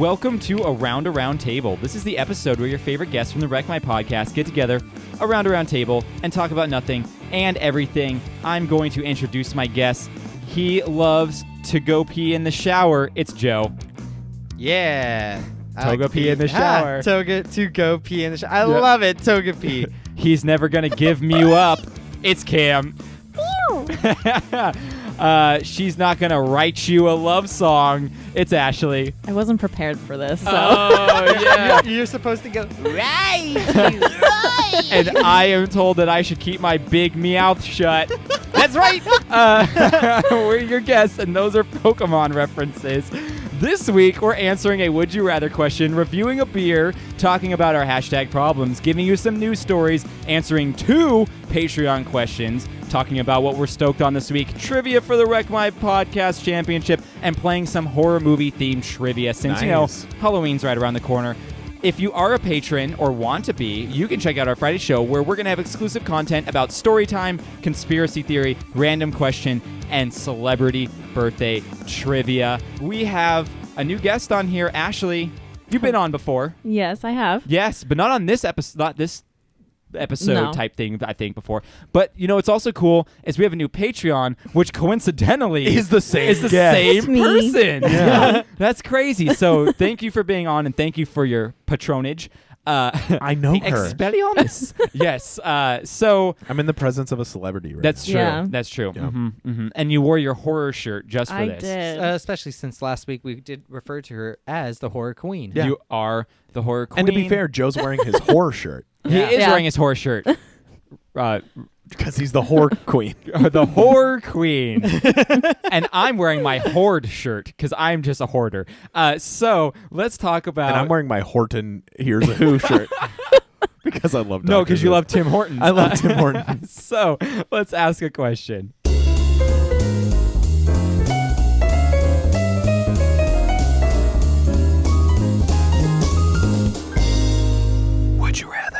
Welcome to Around a Round Table. This is the episode where your favorite guests from the Wreck My podcast get together around a round table and talk about nothing and everything. I'm going to introduce my guest. He loves to go pee in the shower. It's Joe. Yeah. Toga pee in the shower. Toga to go pee in the shower. I love it. Toga pee. He's never going to give me up. It's Cam. She's not going to write you a love song. It's Ashely. I wasn't prepared for this. So. Oh, yeah. You're supposed to go, right. And I am told that I should keep my big meowth shut. That's right. We're your guests, and those are Pokemon references. This week, we're answering a Would You Rather question, reviewing a beer, talking about our hashtag problems, giving you some news stories, answering 2 Patreon questions, talking about what we're stoked on this week, trivia for the Wreck My Podcast Championship, and playing some horror movie-themed trivia since, you know, Halloween's right around the corner. If you are a patron or want to be, you can check out our Friday show where we're going to have exclusive content about story time, conspiracy theory, random question, and celebrity birthday trivia. We have a new guest on here, Ashely. You've been on before. Yes, I have. Yes, but not on this episode, No. type thing, I think, before. But, you know, it's also cool is we have a new Patreon, which coincidentally is the same same Me. person. Yeah. That's crazy. So thank you for being on, and thank you for your patronage. I know her. Expelliarmus. Yes. So I'm in the presence of a celebrity right that's now. true. Yeah. That's true. Yeah. And you wore your horror shirt just for I this. did. Especially since last week we did refer to her as the horror queen. Yeah. You are the horror queen. And to be fair, Joe's wearing his horror shirt he is Yeah. wearing his horror shirt. because he's the horror queen. The horror queen. And I'm wearing my hoard shirt because I'm just a hoarder. So let's talk about... And I'm wearing my Horton Here's a Who shirt because I love No, Doctor because you Who. love Tim Hortons. I love Tim Hortons. So let's ask a question. Would you rather?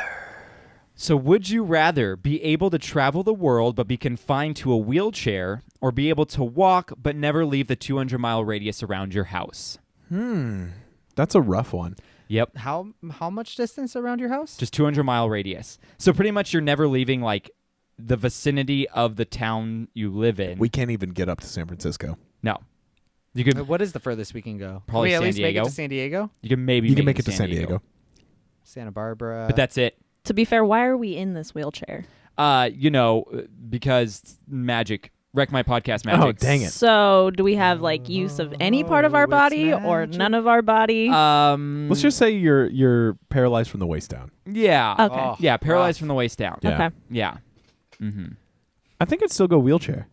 So would you rather be able to travel the world but be confined to a wheelchair, or be able to walk but never leave the 200-mile radius around your house? That's a rough one. Yep. How much distance around your house? Just 200-mile radius. So pretty much you're never leaving, like, the vicinity of the town you live in. We can't even get up to San Francisco. No. You could What is the furthest we can go? Probably Can we at San least Diego. make it to San Diego? you can maybe You can make it to San Diego. Santa Barbara. But that's it. To be fair, why are we in this wheelchair? You know, because magic. Wreck My Podcast magic. Oh, dang it. So do we have like use of any part of our it's body or magic. none of our body? Let's just say you're paralyzed from the waist down. Yeah. Okay. Oh, Yeah, paralyzed rough. from the waist down. Yeah. Okay. Yeah. Mm-hmm. I think I'd still go wheelchair.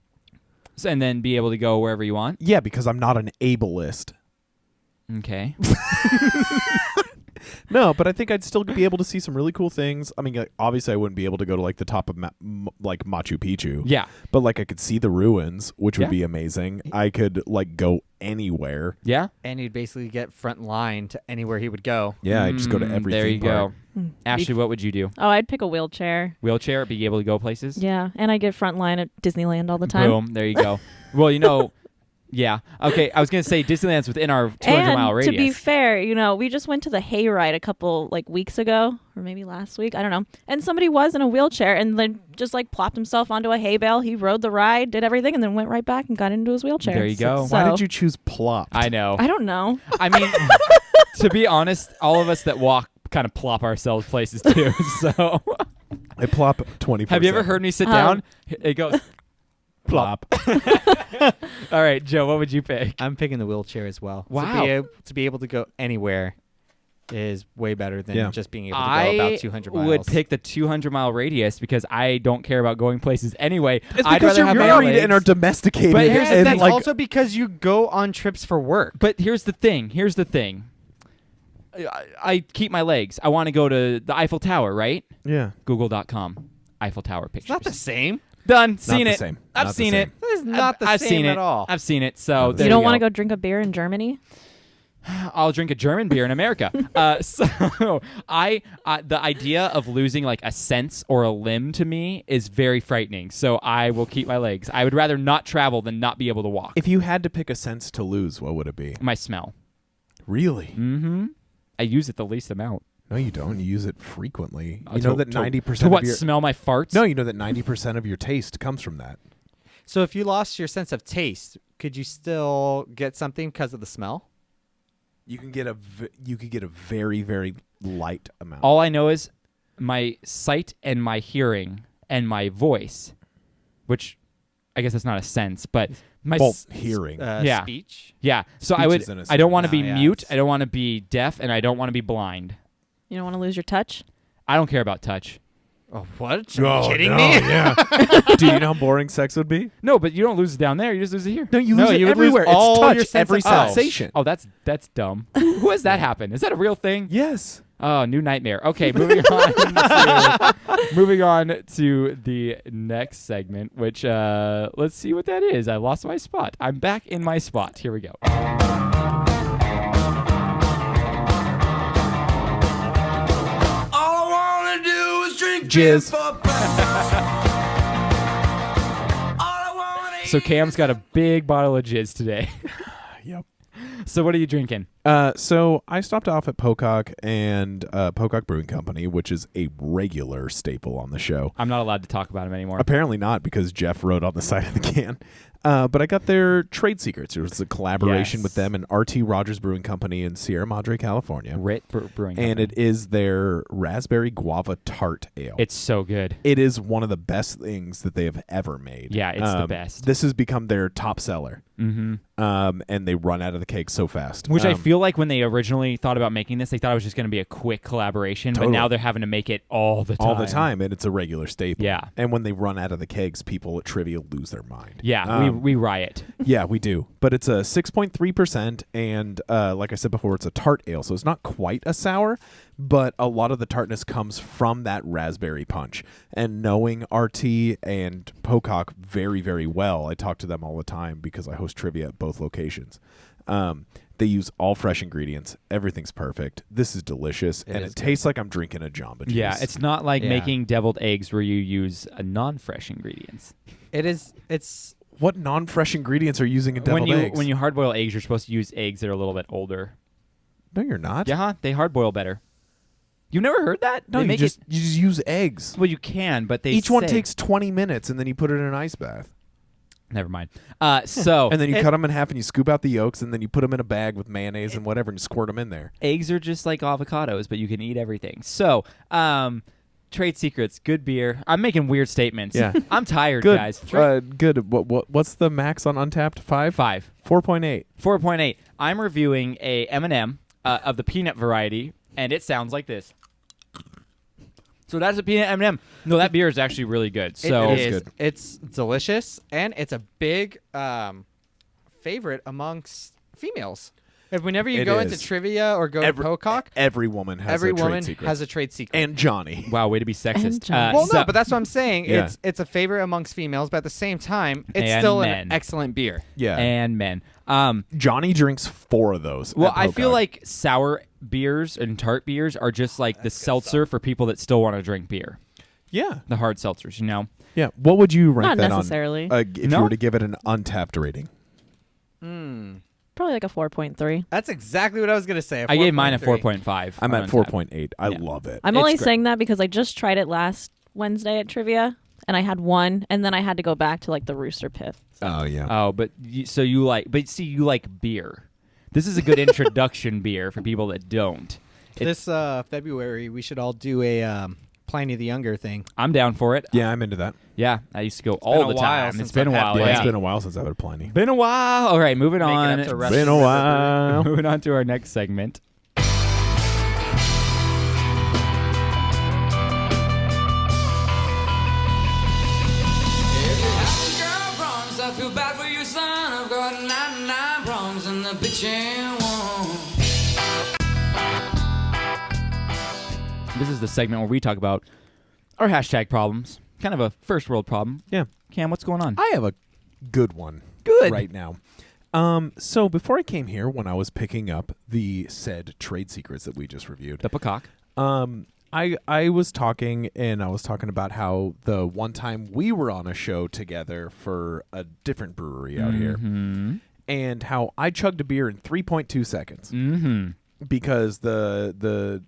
So, and then be able to go wherever you want. Yeah, because I'm not an ableist. Okay. No, but I think I'd still be able to see some really cool things. I mean, like, obviously, I wouldn't be able to go to like the top of like Machu Picchu. Yeah. But like I could see the ruins, which would Yeah. be amazing. I could like go anywhere. Yeah. And you'd basically get front line to anywhere he would go. Yeah, I'd just go to every There you theme park. go. Ashley, what would you do? Oh, I'd pick a wheelchair. Wheelchair, be able to go places? Yeah, and I get front line at Disneyland all the time. Boom. There you go. Well, you know, yeah. Okay, I was going to say Disneyland's within our 200-mile And radius. to be fair, you know, we just went to the hayride a couple like weeks ago, or maybe last week, I don't know. And somebody was in a wheelchair and then just like plopped himself onto a hay bale. He rode the ride, did everything, and then went right back and got into his wheelchair. There you go. So, Why did you choose plop? I know. I don't know. I mean, to be honest, all of us that walk kind of plop ourselves places too. So, I plop 24. have you ever heard me sit down? It goes plop? All right, Joe, what would you pick? I'm picking the wheelchair as well. Wow. To be able to go anywhere is way better than Yeah. just being able to go about 200 miles. would pick the 200-mile radius because I don't care about going places anyway. It's I'd because rather you're have my married legs. and are domesticated. But here's the and thing, That's like, also because you go on trips for work. But here's the thing. I keep my legs. I want to go to the Eiffel Tower, right? yeah, Google.com. Eiffel Tower pictures. It's not the same. Done. Seen the it. same. I've Not the seen same. it. That is not the I've same seen at it. all. I've seen it. So Not the there You don't want want to go drink a beer in Germany? I'll drink a German beer in America. So the idea of losing like a sense or a limb to me is very frightening. So I will keep my legs. I would rather not travel than not be able to walk. if you had to pick a sense to lose, what would it be? My smell. Really? Mm-hmm. I use it the least amount. No, you don't. You use it frequently. Uh, You know to- that to- 90% To what? of your Smell my farts? No, you know that 90% of your taste comes from that. So if you lost your sense of taste, could you still get something because of the smell? You can get a very, very light amount. All I know is my sight and my hearing and my voice, which I guess that's not a sense, but my hearing. Yeah. Speech. yeah. So I Speech would. is in a I don't want to sense. be Yeah, mute. it's- I don't want to be deaf, and I don't want to be blind. You don't want to lose your touch? I don't care about touch. Oh, what? Are you kidding me? Yeah. Do you know how boring sex would be? No, but you don't lose it down there. You just lose it here. No, you No, lose it you would lose everywhere. all it's touch, your sense every of touch. sensation. Oh, that's dumb. Who has that happen? Is that a real thing? Yes. Oh, new nightmare. Okay, moving on to the next segment, which let's see what that is. I lost my spot. I'm back in my spot. Here we go. All I wanna do is drink Jizz. beer for breakfast. All I wanna So eat Cam's got a big bottle of jizz today. Yep. So what are you drinking? So I stopped off at Pocock and Pocock Brewing Company, which is a regular staple on the show. I'm not allowed to talk about him anymore. Apparently not, because Jeff wrote on the side of the can. But I got their trade secrets. It was a collaboration Yes. with them and RT Rogers Brewing Company in Sierra Madre, California. Rit Brewing And Company. it is their raspberry guava tart ale. It's so good. It is one of the best things that they have ever made. Yeah, it's the best. This has become their top seller. Mm-hmm. And they run out of the cake so fast. Which I feel like when they originally thought about making this, they thought it was just going to be a quick collaboration, Totally. but now they're having to make it all the time. all the time, and it's a regular staple. Yeah. And when they run out of the kegs, people at Trivia lose their mind. Yeah, we riot. Yeah, we do. But it's a 6.3%, and like I said before, it's a tart ale, so it's not quite a sour, but a lot of the tartness comes from that raspberry punch. And knowing RT and Pocock very, very well, I talk to them all the time because I host trivia at both locations. They use all fresh ingredients. Everything's perfect. This is delicious, and is it tastes like I'm drinking a Jamba Juice. Yeah, it's not like Yeah. making deviled eggs where you use non-fresh ingredients. It is. It's. What non-fresh ingredients are you using in deviled eggs? When you hard boil eggs, you're supposed to use eggs that are a little bit older. No, you're not. Yeah, huh? They hard boil better. You never heard that? No, They you make just use eggs. well, you can, but they Each one say- takes 20 minutes, and then you put it in an ice bath. Never mind. So And then you cut them in half, and you scoop out the yolks, and then you put them in a bag with mayonnaise and whatever, and you squirt them in there. eggs are just like avocados, but you can eat everything. So, trade secrets, good beer. I'm making weird statements. Yeah. I'm tired, Good, guys. good. What's the max on Untapped? 5? 5. 4.8. 4.8. I'm reviewing a M&M of the peanut variety, and it sounds like this. So that's a peanut M&M. No, that beer is actually really good. So it is. good. It's delicious, and it's a big favorite amongst females. If whenever you It go is. into trivia or go to Pocock, Every woman has every a trade woman secret. has a trade secret. And Johnny. wow, way to be sexist. And John. well, so- no, but that's what I'm saying. Yeah. It's a favorite amongst females, but at the same time, it's And still men. an excellent beer. Yeah. and men. Johnny drinks 4 of those. Well, at I feel Pocock. like sour beers and tart beers are just like the seltzer for people that still want to drink beer. Yeah. The hard seltzers, you know. Yeah. What would you rank Not that necessarily. on? If No? you were to give it an Untapped rating. Probably like a 4.3. That's exactly what I was gonna say. I gave mine a 4.3. 4.5. I'm on at Untapped. 4.8. I Yeah. love it. I'm It's only great. saying that because I just tried it last Wednesday at trivia, and I had one, and then I had to go back to like the Rooster Pith. Oh, yeah. Oh, but you like beer. This is a good introduction beer for people that don't. This February, we should all do a Pliny the Younger thing. I'm down for it. Yeah, I'm into that. Yeah, I used to go been all a the while time. since It's been a I've had while. beer. Yeah, Yeah, it's been a while since I've had Pliny. Been a while. All right, moving Make it on. up to Russian Been a River while. Moving on to our next segment. If you have girl problems, I feel bad for your son. I've got 99 problems and the bitch ain't one. This is the segment where we talk about our hashtag problems. Kind of a first world problem. Yeah. Cam, what's going on? I have a good one. Good. Right now. So before I came here, when I was picking up the said trade secrets that we just reviewed, The Pocock. I was talking about how the one time we were on a show together for a different brewery out here, Mm-hmm. and how I chugged a beer in 3.2 seconds Mm-hmm. because the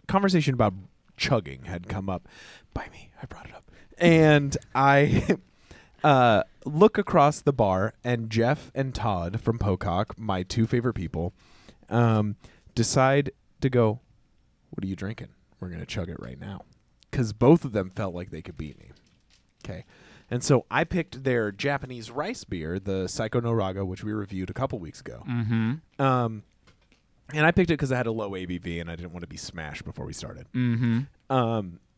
conversation about chugging had come up by me. I brought it up. And I look across the bar, and Jeff and Todd from Pocock, my two favorite people, decide to go, what are you drinking? We're going to chug it right now. Because both of them felt like they could beat me. Okay. And so I picked their Japanese rice beer, the Saiko no Raga, which we reviewed a couple weeks ago. Mm-hmm. And I picked it because I had a low ABV and I didn't want to be smashed before we started. Mm-hmm.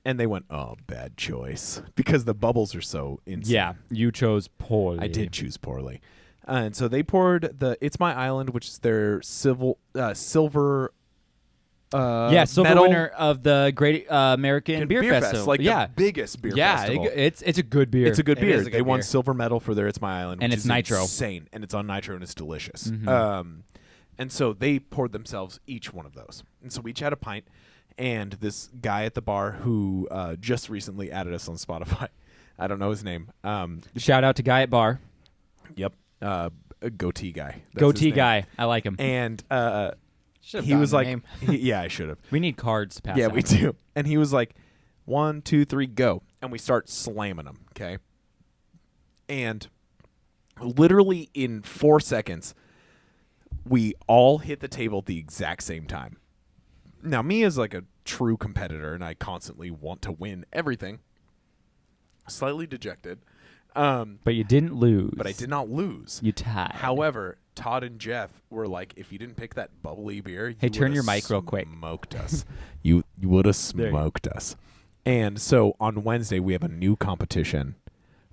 And they went, oh, bad choice. Because the bubbles are so insane. Yeah, you chose poorly. I did choose poorly. And so they poured the It's My Island, which is their silver silver medal winner of the Great American Beer Festival. like yeah, the biggest beer yeah, festival. it's a good beer. It's a good It beer. is a good They won beer. silver medal for their It's My Island, And which it's is nitro. insane, and it's on nitro, and it's delicious. Mhm. And so they poured themselves each one of those, and so we each had a pint. And this guy at the bar who just recently added us on Spotify, I don't know his name. Shout out to Guy at Bar. Yep, a goatee guy. That's his Goatee name. guy. I like him. And Should've he was gotten like, the name. yeah, I should have. We need cards to pass Yeah, out. we do. And he was like, 1, 2, 3, go. And we start slamming them, okay? And literally in 4 seconds, we all hit the table at the exact same time. Now, me as like a true competitor, and I constantly want to win everything, slightly dejected, But you didn't lose. but I did not lose. You tied. However, Todd and Jeff were like, if you didn't pick that bubbly beer, Hey, you turn would've your mic real quick. Smoked us. you would have There you go. smoked us. And so on Wednesday, we have a new competition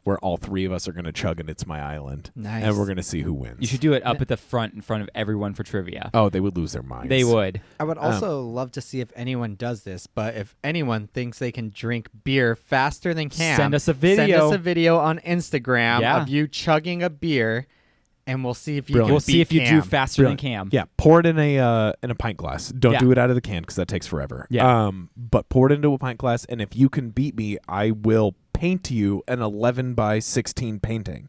where all three of us are going to chug and It's My Island. Nice. And we're going to see who wins. You should do it up at the front in front of everyone for trivia. Oh, they would lose their minds. They would. I would also love to see if anyone does this, but if anyone thinks they can drink beer faster than Cam, Send us a video. Send us a video on Instagram Yeah. of you chugging a beer, and we'll see if you Brilliant. can We'll see if you beat do Cam. faster Brilliant. than Cam. Yeah, pour it in a pint glass. Don't Yeah. do it out of the can because that takes forever. Yeah. But pour it into a pint glass, and if you can beat me, I will paint you an 11 by 16 painting.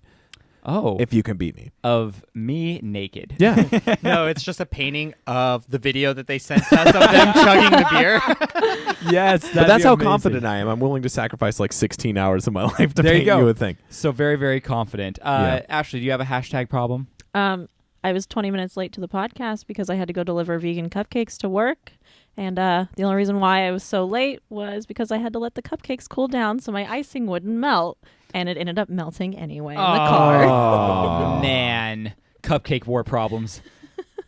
Oh. If you can beat me. Of me naked. Yeah. No, it's just a painting of the video that they sent us of them chugging the beer. Yes. But that's how confident I am. I'm willing to sacrifice like 16 hours of my life to There you paint go. you a thing. So very, very confident. Yeah. Ashley, do you have a hashtag problem? I was 20 minutes late to the podcast because I had to go deliver vegan cupcakes to work. And the only reason why I was so late was because I had to let the cupcakes cool down so my icing wouldn't melt. And it ended up melting anyway in the car. Oh, man. Cupcake war problems.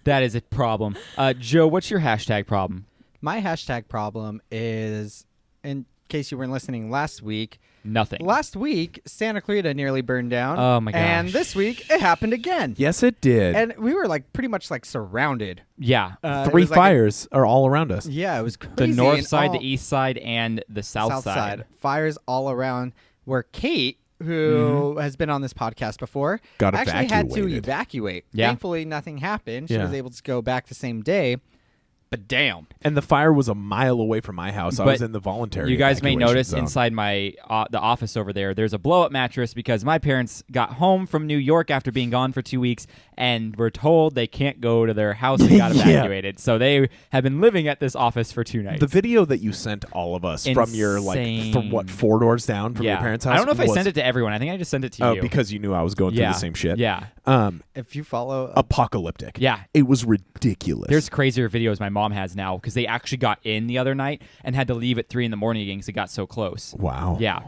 That is a problem. Joe, what's your hashtag problem? My hashtag problem is, in case you weren't listening last week, Nothing. last week Santa Clarita nearly burned down. Oh, my And gosh. this week it happened again. Yes, it did. And we were like pretty much like surrounded. Yeah. It Three was like fires are all around us. yeah, it was crazy. The north and side, all- the east side, and the south side. Fires all around. Where Keight, who has been on this podcast before, Got actually had to evacuated. evacuate. Yeah. Thankfully, nothing happened. She Yeah. was able to go back the same day. But damn. And the fire was a mile away from my house. I But was in the voluntary You guys may evacuation notice zone. inside my the office over there's a blow-up mattress because my parents got home from New York after being gone for 2 weeks and were told they can't go to their house and got Yeah. evacuated. So they have been living at this office for 2 nights. The video that you sent all of us from your from what, 4 doors down from your parents' house. I don't know if I was- sent it to everyone. I think I just sent it to Oh, you. because you knew I was going through yeah. the same shit. Yeah. If you follow Apocalyptic. Yeah. It was ridiculous. There's crazier videos my mom has now because they actually got in the other night and had to leave at 3 a.m. again because it got so close. wow. Yeah.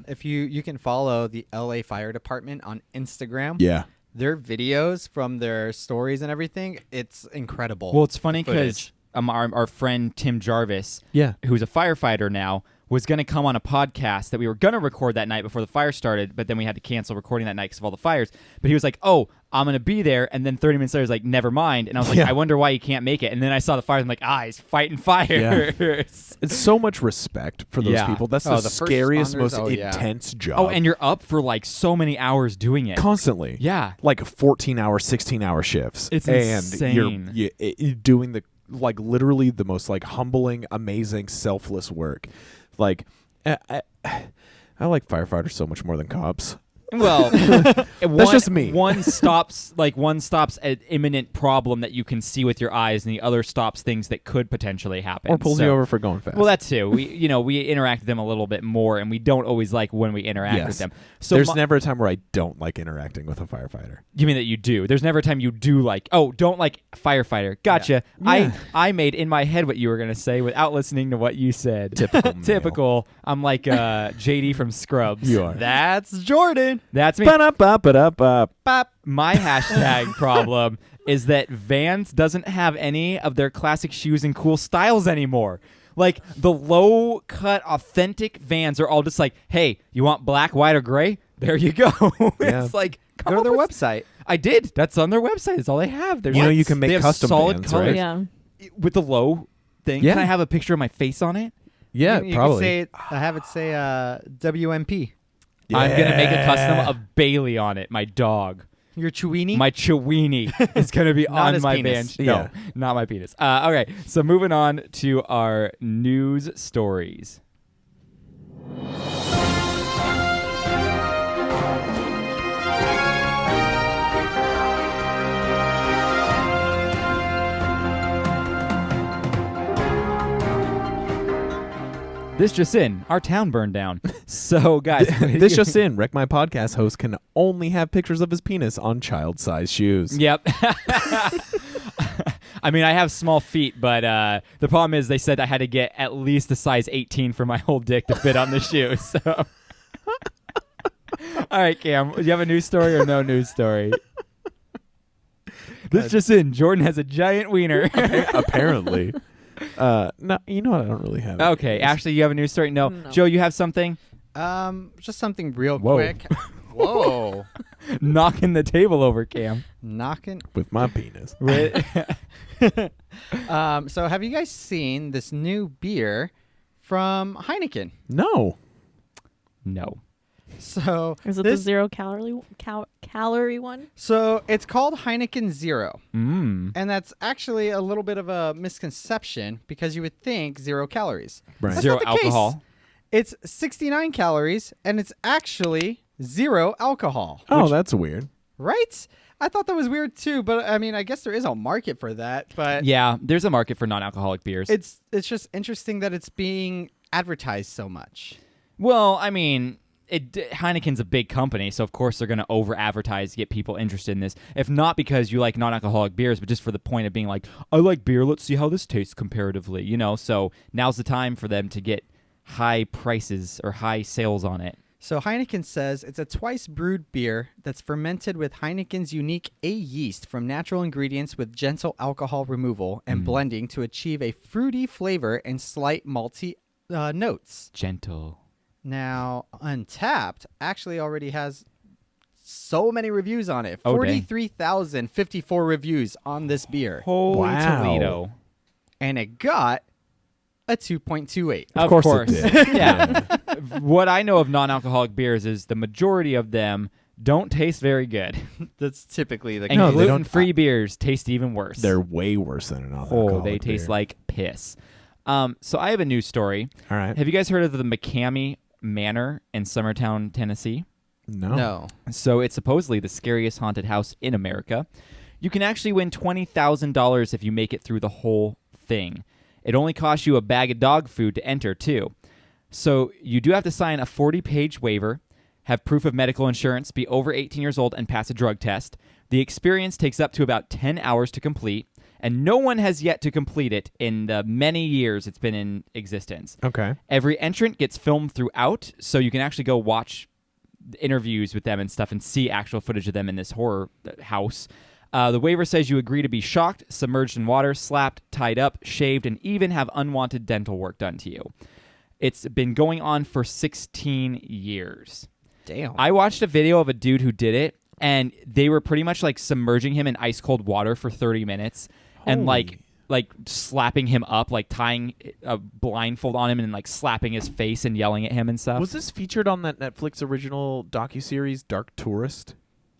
if you can follow the LA Fire Department on Instagram. Yeah. Their videos from their stories and everything, it's incredible. Well, it's funny the because footage. our friend Tim Jarvis, Yeah. who's a firefighter now, was going to come on a podcast that we were going to record that night before the fire started, but then we had to cancel recording that night because of all the fires. But he was like, oh, I'm going to be there. And then 30 minutes later, he was like, never mind. And I was like, Yeah. I wonder why he can't make it. And then I saw the fires. I'm like, he's fighting fires. It's so much respect for those Yeah. people. That's Oh, the the first scariest, responders, most oh, yeah. intense job. Oh, and you're up for like so many hours doing it. constantly. Yeah. Like 14-hour, 16-hour shifts. It's and insane. you're doing the like literally the most like humbling, amazing, selfless work. Like I like firefighters so much more than cops. Well, That's just me. One stops an imminent problem that you can see with your eyes, and the other stops things that could potentially happen. Or pulls So- you over for going fast. Well, that too. We interact with them a little bit more, and we don't always like when we interact with them. So There's never a time where I don't like interacting with a firefighter. You mean that you do? There's never a time you do like. Oh, don't like firefighter. Gotcha. Yeah. I made in my head what you were gonna say without listening to what you said. Typical. male. Typical. I'm like JD from Scrubs. You are. That's Jordan. That's me. Ba-da-ba-ba-da-ba. Bop. My hashtag problem is that Vans doesn't have any of their classic shoes and cool styles anymore. Like the low cut authentic Vans are all just like, hey, you want black, white, or gray? There you go. Yeah. It's like Go to their website. I did. That's on their website. That's all they have. There's You can make they have custom solid Vans, colors right? Yeah. with the low thing. Yeah. Can I have a picture of my face on it? Yeah, You probably. Could say, have it say WMP. I'm gonna make a custom Yeah. of Bailey on it. My dog. Your Chewini. My Chewini is going to be Not on his my penis. van. Yeah. No, not my penis. Okay, so moving on to our news stories. This just in, our town burned down. So, guys. This just in, Wreck My Podcast host can only have pictures of his penis on child-sized shoes. Yep. I mean, I have small feet, but the problem is they said I had to get at least a size 18 for my whole dick to fit on the shoe. So, all right, Cam, do you have a news story or no news story? This just in, Jordan has a giant wiener. Apparently. No, you know what? I don't really have. Okay, it. Ashley, you have a news story? No. No. Joe, you have something? Just something real Whoa. quick. Whoa. Knocking the table over, Cam. Knocking. With my penis. So have you guys seen this new beer from Heineken? No. No. So Is it the this, 0 calorie one? so it's called Heineken Zero. Mm. And that's actually a little bit of a misconception because you would think 0 calories. Right. That's Zero not the case. alcohol. It's 69 calories and it's actually 0 alcohol. Oh, that's weird. Right? I thought that was weird too, but I mean, I guess there is a market for that, but Yeah, there's a market for non-alcoholic beers. it's just interesting that it's being advertised so much. Well, I mean, Heineken's a big company, so of course they're going to over-advertise to get people interested in this. If not because you like non-alcoholic beers, but just for the point of being like, I like beer, let's see how this tastes comparatively, you know? So now's the time for them to get high prices or high sales on it. So Heineken says it's a twice brewed beer that's fermented with Heineken's unique A yeast from natural ingredients with gentle alcohol removal and blending to achieve a fruity flavor and slight malty notes. Gentle. Now, Untapped actually already has so many reviews on it. Oh, dang. 43,054 reviews on this beer. Holy Wow. Toledo. And it got a 2.28. Of course course. it did. Yeah. What I know of non-alcoholic beers is the majority of them don't taste very good. That's typically the And No, they don't- gluten-free beers taste even worse. They're way worse than an alcoholic Oh, they taste beer. like piss. So I have a news story. All right. Oh. Have you guys heard of the McKamey Manor in Summertown, Tennessee? No. So it's supposedly the scariest haunted house in America. You can actually win $20,000 if you make it through the whole thing. It only costs you a bag of dog food to enter, too. So you do have to sign a 40-page waiver, have proof of medical insurance, be over 18 years old, and pass a drug test. The experience takes up to about 10 hours to complete, and no one has yet to complete it in the many years it's been in existence. Okay. Every entrant gets filmed throughout, so you can actually go watch interviews with them and stuff and see actual footage of them in this horror house. The waiver says you agree to be shocked, submerged in water, slapped, tied up, shaved, and even have unwanted dental work done to you. It's been going on for 16 years. Damn. I watched a video of a dude who did it, and they were pretty much like submerging him in ice cold water for 30 minutes and like slapping him up, like tying a blindfold on him and like slapping his face and yelling at him and stuff. Was this featured on that Netflix original docuseries Dark Tourist?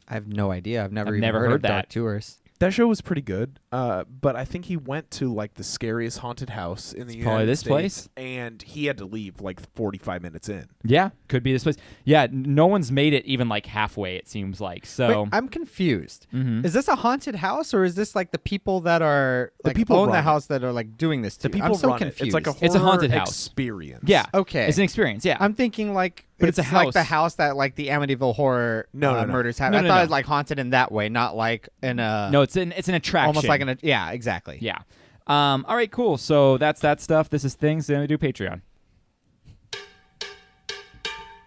I have no idea. I've never I've even never heard heard of Dark that. Tourist. That show was pretty good, but I think he went to like the scariest haunted house in the United probably this States, place. and he had to leave like 45 minutes in. Yeah, could be this place. Yeah, no one's made it even like halfway, it seems like. So Wait, I'm confused. Mhm. Is this a haunted house, or is this like the people that are The like people own the run it. house that are like doing this to The you? people I'm so run confused. it. It's like a It's a horror haunted house. experience. yeah, Okay. it's an experience. Yeah, I'm thinking like But it's a like the house. house that like the Amityville horror No. murders have. No, I no, thought no. it was like haunted in that way, not like in a no, it's an attraction. almost like yeah, exactly. Yeah. All right, cool. So that's that stuff. This is things. Then we do Patreon.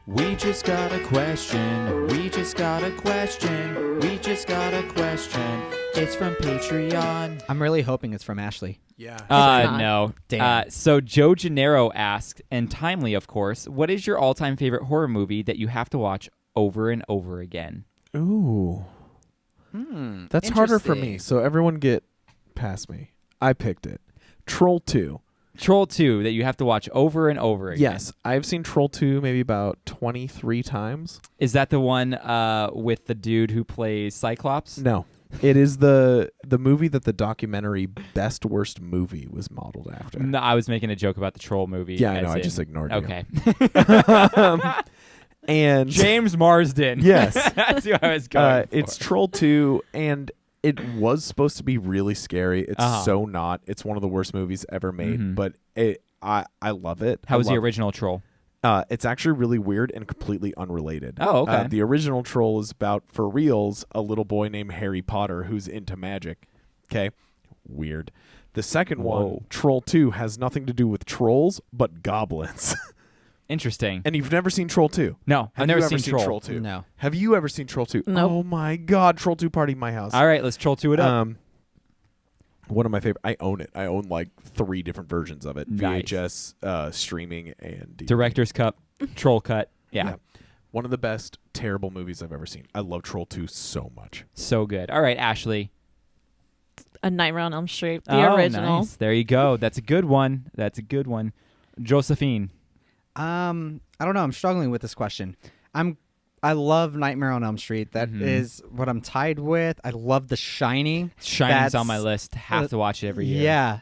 We just got a question. We just got a question. We just got a question. It's from Patreon. I'm really hoping it's from Ashely. Yeah. not. No. Damn. So Joe Gennaro asked, and timely, of course, what is your all-time favorite horror movie that you have to watch over and over again? Ooh. That's harder for me. Interesting. So everyone get past me. I picked it. Troll 2. Troll 2 that you have to watch over and over again. Yes, I've seen Troll 2 maybe about 23 times. Is that the one with the dude who plays Cyclops? No. It is the movie that the documentary Best Worst Movie was modeled after. No, I was making a joke about the Troll movie. Yeah, I as know. I in- just ignored you. Okay. And James Marsden. Yes. That's who I was going for. it's Troll 2, and it was supposed to be really scary. It's so not. It's one of the worst movies ever made, but I love it. How was the love- original Troll? It's actually really weird and completely unrelated. Oh, okay. The original Troll is about, for reals, a little boy named Harry Potter who's into magic. Okay? Weird. The second one, Troll 2, has nothing to do with trolls, but goblins. Interesting. And you've never seen Troll 2? No, I've Have never you ever seen Troll. 2? No. Have you ever seen Troll 2? Nope. Oh my God, Troll 2 Party in my house. All right, let's Troll 2 it up. One of my favorite. I own it. I own like 3 different versions of it: Nice. VHS, streaming, and DVD. Director's Cut, Troll Cut. Yeah, One of the best terrible movies I've ever seen. I love Troll 2 so much. so good. All right, Ashley. A Nightmare on Elm Street, the original. Nice. There you go. That's a good one. That's a good one. Josephine. I don't know. I'm struggling with this question. I love Nightmare on Elm Street. That is what I'm tied with. I love The Shining. Shining's That's- on my list. Have to watch it every year. Yeah.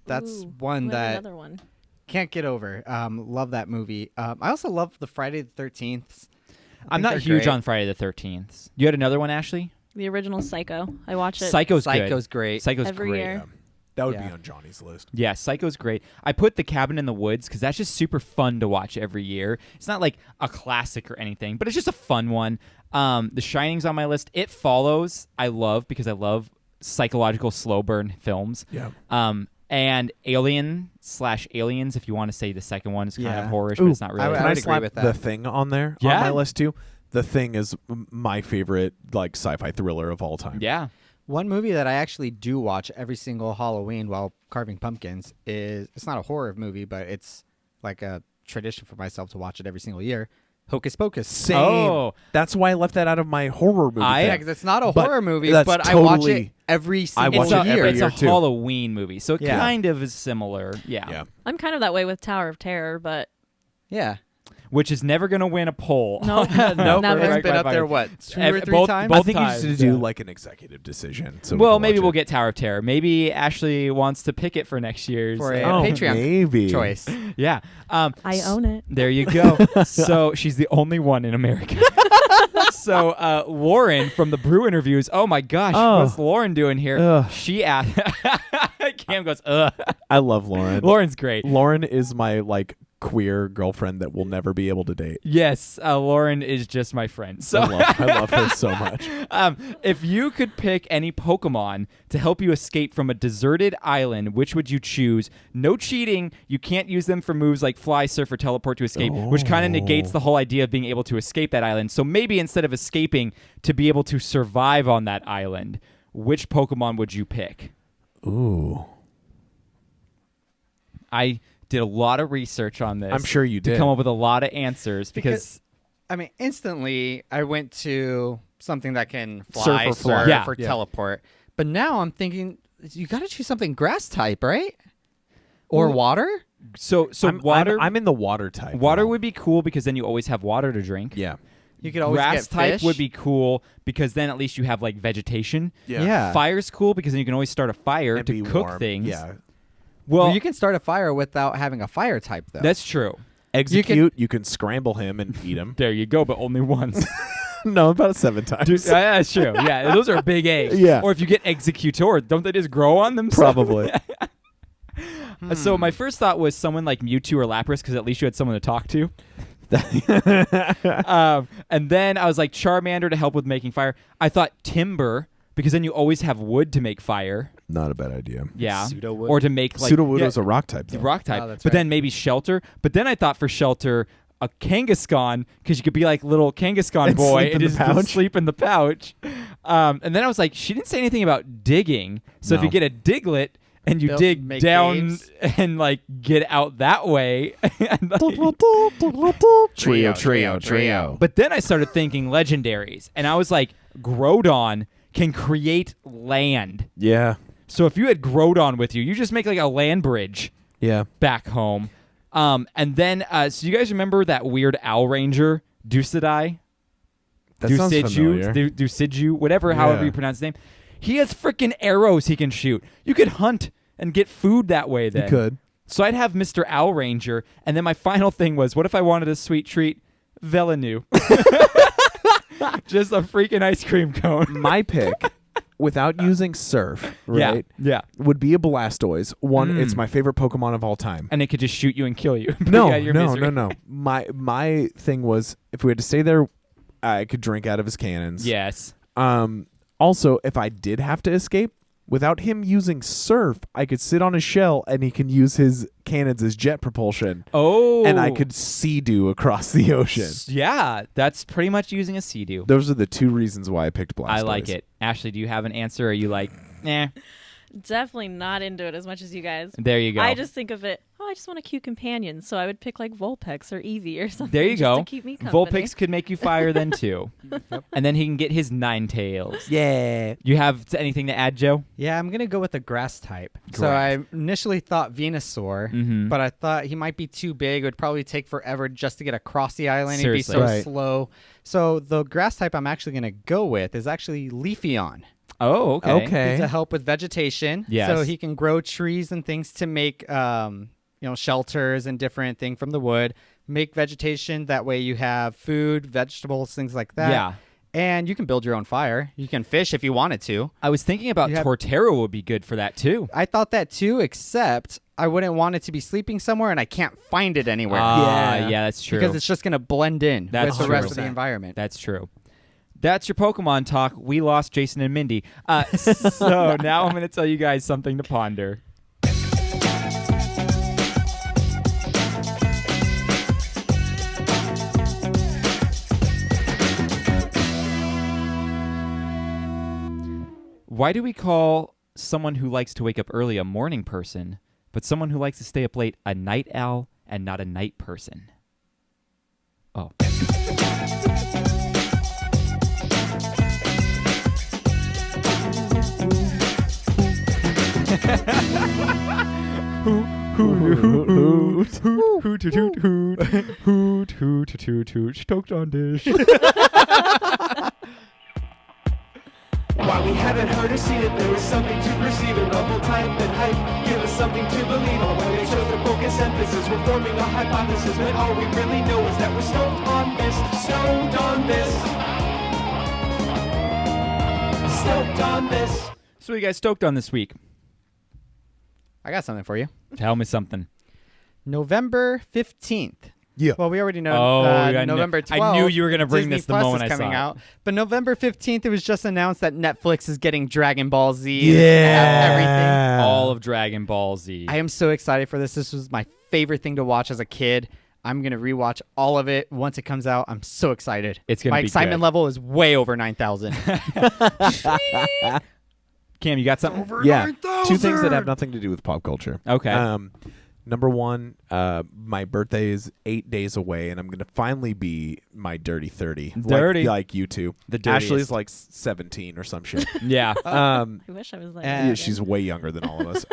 That's Ooh, one we have that another one. can't get over. Love that movie. I also love the Friday the 13th. I'm not huge on Friday the 13th. You had another one, Ashley? The original Psycho. I watch it. Psycho's good. Psycho's great. Psycho's Every great. year. That would be Yeah. on Johnny's list. Yeah, Psycho's great. I put The Cabin in the Woods because that's just super fun to watch every year. It's not like a classic or anything, but it's just a fun one. The Shining's on my list. It Follows I love because I love psychological slow burn films. Yeah. And Alien/Aliens, if you want to say the second one is kind of Yeah. horror, but Ooh, it's not really. I would Can I agree slap with that. The Thing on there Yeah. on my list too? The Thing is my favorite like sci-fi thriller of all time. Yeah. One movie that I actually do watch every single Halloween while carving pumpkins is, it's not a horror movie, but it's like a tradition for myself to watch it every single year. Hocus Pocus. Same. Oh. That's why I left that out of my horror movie. I- Yeah, thing. because it's not a But horror movie, that's but I watch it totally- every I single watch It's it a, every it's year a too. Halloween movie, so it Yeah. kind of is similar. Yeah. Yeah. I'm kind of that way with Tower of Terror, but Yeah. Which is never going to win a poll. Nope. Nope, Never. right, It's been right, up right. there, what, 2 Ev- or 3 both- times? both I think you times, need to do yeah. like an executive decision. So Well, we can maybe watch we'll it. get Tower of Terror. Maybe Ashley wants to pick it for next year's. For a Oh, Patreon maybe. choice. Yeah. I own it. There you go. So she's the only one in America. So Lauren from the Brew interviews. Oh my gosh, Oh. what's Lauren doing here? Ugh. She asked. Cam goes, ugh. I love Lauren. Lauren's great. Lauren is my like queer girlfriend that will never be able to date. Yes, Lauren is just my friend. So I love her so much. if you could pick any Pokemon to help you escape from a deserted island, which would you choose? No cheating. You can't use them for moves like fly, surf, or teleport to escape, which kind of negates the whole idea of being able to escape that island. So maybe instead of escaping, to be able to survive on that island, which Pokemon would you pick? Ooh. I did a lot of research on this. I'm sure you to did. come up with a lot of answers because I mean, instantly, I went to something that can Surf fly, or fly. Yeah. or Yeah. teleport. But now I'm thinking, you got to choose something grass type, right? Or Well, water? so I'm water in the water type. water now. would be cool because then you always have water to drink. Yeah. You could always Grass get type fish. would be cool because then at least you have like vegetation. Yeah. Fire's cool because then you can always start a fire And to be cook warm. things. Yeah. Well, you can start a fire without having a fire type, though. that's true. Execute, you can scramble him and eat him. There you go, but only once. No, about 7 times. Dude, that's true. Yeah, those are big eggs. Yeah. Or if you get executor, don't they just grow on themselves? Probably. So my first thought was someone like Mewtwo or Lapras because at least you had someone to talk to. And then I was like Charmander to help with making fire. I thought Timber because then you always have wood to make fire. Not a bad idea. Yeah. Pseudo-wood. Or to make like Pseudo-Wudo's a rock type, the though. rock type. Oh, that's but right. then maybe Shelter. But then I thought for Shelter a Kangaskhan because you could be like little Kangaskhan And boy sleep in and the just pouch. sleep in the pouch. And then I was like, she didn't say anything about digging. So if No. you get a Diglett and you They'll dig make down caves. and like get out that way. And, like, Trio. but then I started thinking legendaries, and I was like, Groudon can create land. Yeah. So if you had Groudon with you, you just make like a land bridge Yeah. back home. And then, so you guys remember that weird Owl Ranger, Ducidai? That sounds familiar. Ducidju, whatever, however Yeah. you pronounce his name. He has freaking arrows he can shoot. You could hunt and get food that way then. You could. So I'd have Mr. Owl Ranger, and then my final thing was, what if I wanted a sweet treat? Velenu. Just a freaking ice cream cone. My pick, without using Surf, right, Yeah. would be a Blastoise. One, Mm. it's my favorite Pokemon of all time. And it could just shoot you and kill you. No, Out of your misery. no. My thing was, if we had to stay there, I could drink out of his cannons. Yes. Also, if I did have to escape, without him using Surf, I could sit on his shell and he can use his cannons as jet propulsion. Oh. And I could sea-doo across the ocean. Yeah, that's pretty much using a Sea-Doo. Those are the two reasons why I picked Blastoise. I like it. Ashley, do you have an answer? Or are you like, nah? Definitely not into it as much as you guys. There you go. I just think of it, I just want a cute companion, so I would pick like Vulpix or Eevee or something. There you just go. To keep me company. Vulpix could make you fire then too. And then he can get his 9 tails. Yeah. You have anything to add, Joe? Yeah, I'm going to go with the grass type. So I initially thought Venusaur, Mhm. but I thought he might be too big. It would probably take forever just to get across the island. He'd be Seriously. so Right. slow. So the grass type I'm actually going to go with is actually Leafeon. Oh, okay. Okay. To help with vegetation. Yes. So he can grow trees and things to make shelters and different things from the wood. Make vegetation. That way you have food, vegetables, things like that. Yeah. And you can build your own fire. You can fish if you wanted to. I was thinking about You have- Torterra would be good for that too. I thought that too, except I wouldn't want it to be sleeping somewhere and I can't find it anywhere. Yeah, that's true. Because it's just going to blend in That's with the true. rest of the environment. That's true. That's your Pokemon talk. We lost Jason and Mindy. So now I'm going to tell you guys something to ponder. Why do we call someone who likes to wake up early a morning person, but someone who likes to stay up late a night owl and not a night person? Oh. Stoked on This. While we haven't heard or seen it, there was something to perceive. A novel type and hype, give us something to believe on. When they chose to focus emphasis, we're forming a hypothesis. But all we really know is that we're stoked on this, stoked on this, stoked on this. So what are you guys stoked on this week? I got something for you. Tell me something. November 15th. Yeah. Well, we already know I kn- November 12th. I knew you were gonna bring Disney this the Plus moment is I saw coming it. out. But November 15th, it was just announced that Netflix is getting Dragonball Z. Yeah. Everything. All of Dragon Ball Z. I am so excited for this. This was my favorite thing to watch as a kid. I'm going to rewatch all of it once it comes out. I'm so excited. It's gonna My be excitement good. level is way over 9,000. Cam, you got something? Yeah. Two things that have nothing to do with pop culture. Okay. Number one, my birthday is 8 days away, and I'm going to finally be my dirty 30. Dirty. Like you two. The dirtiest. Ashley's like 17 or some shit. Yeah. I wish I was like Yeah, she's way younger than all of us.